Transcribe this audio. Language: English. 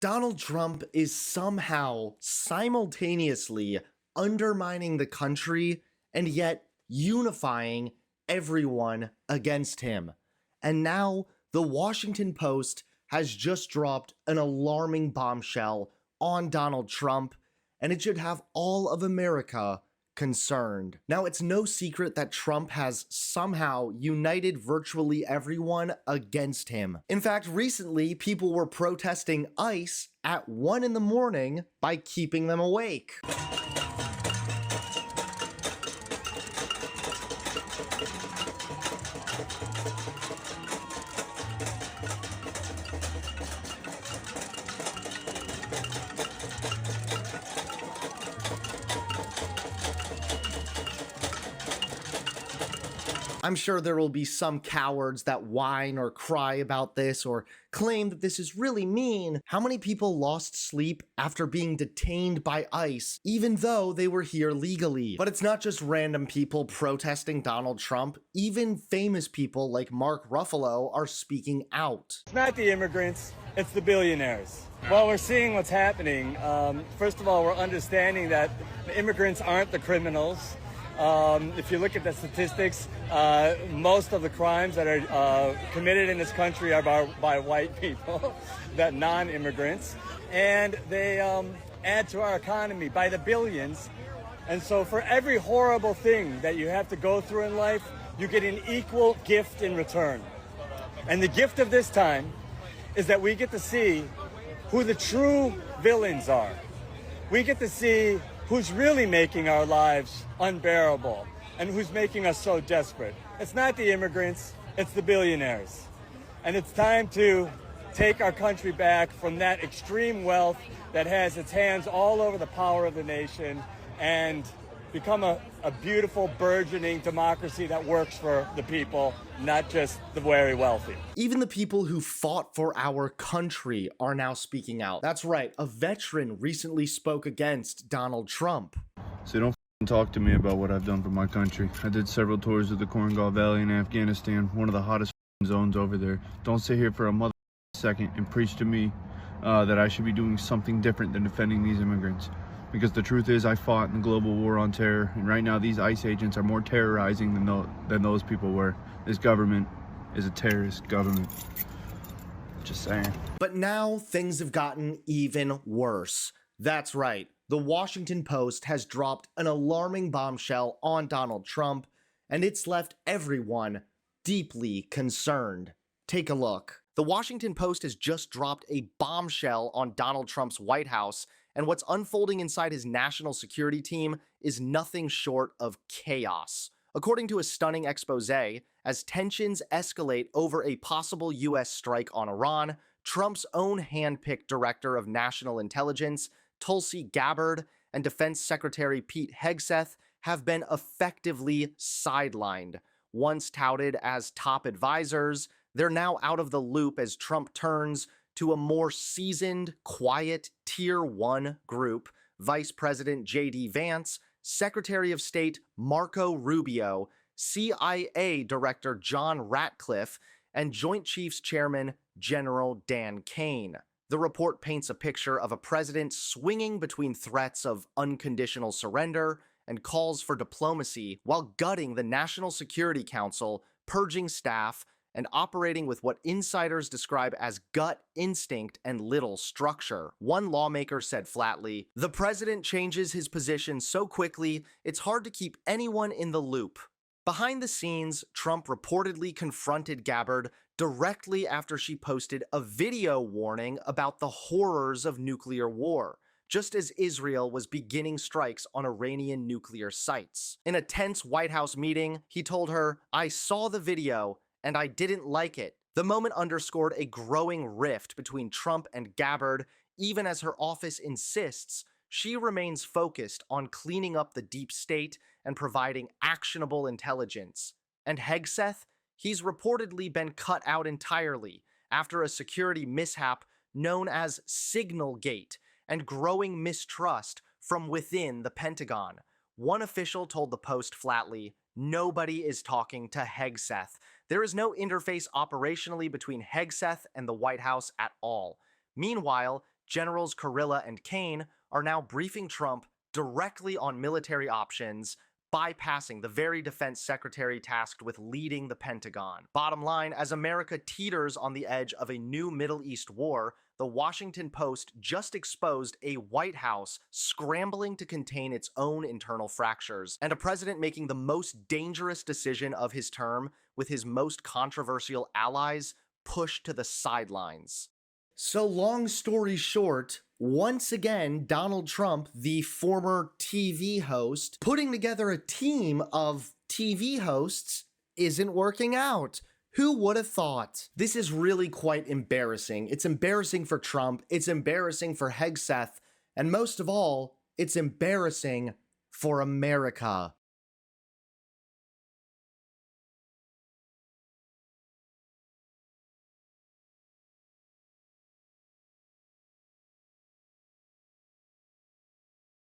Donald Trump is somehow simultaneously undermining the country and yet unifying everyone against him. And now the Washington Post has just dropped an alarming bombshell on Donald Trump, and it should have all of America concerned. Now, it's no secret that Trump has somehow united virtually everyone against him. In fact, recently, people were protesting ICE at 1 in the morning by keeping them awake. I'm sure there will be some cowards that whine or cry about this or claim that this is really mean. How many people lost sleep after being detained by ICE, even though they were here legally? But it's not just random people protesting Donald Trump. Even famous people like Mark Ruffalo are speaking out. It's not the immigrants, it's the billionaires. Well, we're seeing what's happening. First of all, we're understanding that the immigrants aren't the criminals. If you look at the statistics, most of the crimes that are committed in this country are by white people, that non-immigrants, and they add to our economy by the billions. And so for every horrible thing that you have to go through in life, you get an equal gift in return. And the gift of this time is that we get to see who the true villains are. We get to see who's really making our lives unbearable and who's making us so desperate. It's not the immigrants, it's the billionaires. And it's time to take our country back from that extreme wealth that has its hands all over the power of the nation and become a beautiful, burgeoning democracy that works for the people, not just the very wealthy. Even the people who fought for our country are now speaking out. That's right, a veteran recently spoke against Donald Trump. So don't talk to me about what I've done for my country. I did several tours of the Korengal Valley in Afghanistan, one of the hottest zones over there. Don't sit here for a mother second and preach to me that I should be doing something different than defending these immigrants. Because the truth is, I fought in the global war on terror, and right now these ICE agents are more terrorizing than those people were. This government is a terrorist government. Just saying. But now things have gotten even worse. That's right, the Washington Post has dropped an alarming bombshell on Donald Trump, and it's left everyone deeply concerned. Take a look. The Washington Post has just dropped a bombshell on Donald Trump's White House, and what's unfolding inside his national security team is nothing short of chaos. According to a stunning expose, as tensions escalate over a possible US strike on Iran, Trump's own handpicked director of national intelligence, Tulsi Gabbard, and Defense Secretary Pete Hegseth have been effectively sidelined. Once touted as top advisors, they're now out of the loop as Trump turns to a more seasoned, quiet, Tier 1 group, Vice President J.D. Vance, Secretary of State Marco Rubio, CIA Director John Ratcliffe, and Joint Chiefs Chairman General Dan Kane. The report paints a picture of a president swinging between threats of unconditional surrender and calls for diplomacy while gutting the National Security Council, purging staff, and operating with what insiders describe as gut instinct and little structure. One lawmaker said flatly, "The president changes his position so quickly, it's hard to keep anyone in the loop." Behind the scenes, Trump reportedly confronted Gabbard directly after she posted a video warning about the horrors of nuclear war, just as Israel was beginning strikes on Iranian nuclear sites. In a tense White House meeting, he told her, "I saw the video, and I didn't like it." The moment underscored a growing rift between Trump and Gabbard, even as her office insists she remains focused on cleaning up the deep state and providing actionable intelligence. And Hegseth? He's reportedly been cut out entirely after a security mishap known as Signalgate and growing mistrust from within the Pentagon. One official told the Post flatly, "Nobody is talking to Hegseth. There is no interface operationally between Hegseth and the White House at all." Meanwhile, Generals Kurilla and Kane are now briefing Trump directly on military options, bypassing the very defense secretary tasked with leading the Pentagon. Bottom line, as America teeters on the edge of a new Middle East war, the Washington Post just exposed a White House scrambling to contain its own internal fractures, and a president making the most dangerous decision of his term with his most controversial allies pushed to the sidelines. So long story short, once again, Donald Trump, the former TV host, putting together a team of TV hosts isn't working out. Who would have thought? This is really quite embarrassing. It's embarrassing for Trump, it's embarrassing for Hegseth, and most of all, it's embarrassing for America.